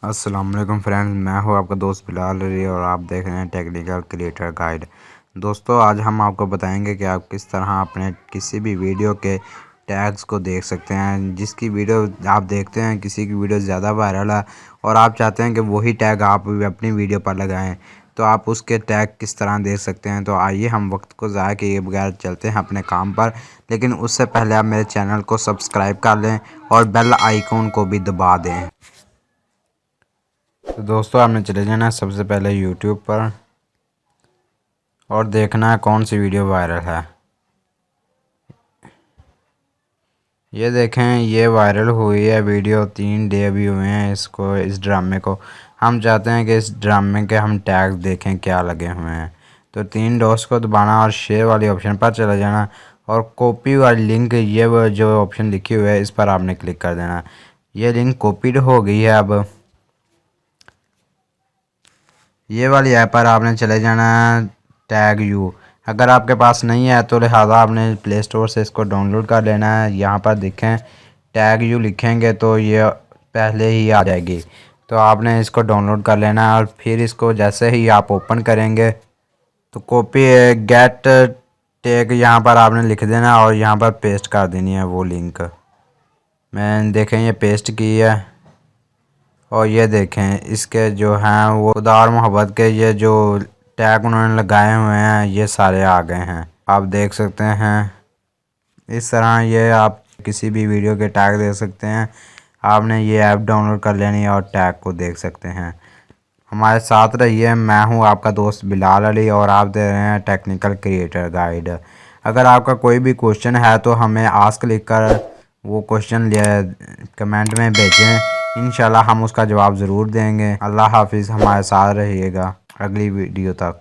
अस्सलाम वालेकुम फ्रेंड्स, मैं हूं आपका दोस्त बिलाल अली और आप देख रहे हैं टेक्निकल क्रिएटर गाइड। दोस्तों, आज हम आपको बताएंगे कि आप किस तरह अपने किसी भी वीडियो के टैग्स को देख सकते हैं। जिसकी वीडियो आप देखते हैं, किसी की वीडियो ज़्यादा वायरल है और आप चाहते हैं कि वही टैग आप अपनी वीडियो पर लगाएं, तो आप उसके टैग किस तरह देख सकते हैं। तो आइए हम वक्त को ज़ाया किए बगैर चलते हैं अपने काम पर। लेकिन उससे पहले आप मेरे चैनल को सब्सक्राइब कर लें और बेल आइकॉन को भी दबा दें। तो दोस्तों, आपने चले जाना है सबसे पहले यूट्यूब पर और देखना है कौन सी वीडियो वायरल है। ये देखें, ये वायरल हुई है वीडियो, 3 डे भी हुए हैं इस ड्रामे को। हम चाहते हैं कि इस ड्रामे के हम टैग देखें क्या लगे हुए हैं। तो 3 डॉट्स को दबाना और शेयर वाली ऑप्शन पर चले जाना और कॉपी वाली लिंक, ये वो जो ऑप्शन लिखी हुई है इस पर आपने क्लिक कर देना। ये लिंक कॉपीड हो गई है। अब ये वाली ऐप पर आपने चले जाना है टैग यू। अगर आपके पास नहीं है तो लिहाजा आपने प्ले स्टोर से इसको डाउनलोड कर लेना है। यहाँ पर देखें टैग यू लिखेंगे तो ये पहले ही आ जाएगी। तो आपने इसको डाउनलोड कर लेना है और फिर इसको जैसे ही आप ओपन करेंगे तो कॉपी गेट टैग यहाँ पर आपने लिख देना और यहाँ पर पेस्ट कर देनी है वो लिंक। मैंने देखें ये पेस्ट की है और ये देखें इसके जो हैं वो खुदा और मोहब्बत के ये जो टैग उन्होंने लगाए हुए हैं ये सारे आ गए हैं, आप देख सकते हैं। इस तरह ये आप किसी भी वीडियो के टैग देख सकते हैं। आपने ये ऐप डाउनलोड कर लेनी है और टैग को देख सकते हैं। हमारे साथ रहिए, मैं हूं आपका दोस्त बिलाल अली और आप दे रहे हैं टेक्निकल क्रिएटर गाइड। अगर आपका कोई भी क्वेश्चन है तो हमें आस्क लिखकर वो क्वेश्चन कमेंट में भेजें। इंशाल्लाह हम उसका जवाब ज़रूर देंगे। अल्लाह हाफिज़, हमारे साथ रहिएगा अगली वीडियो तक।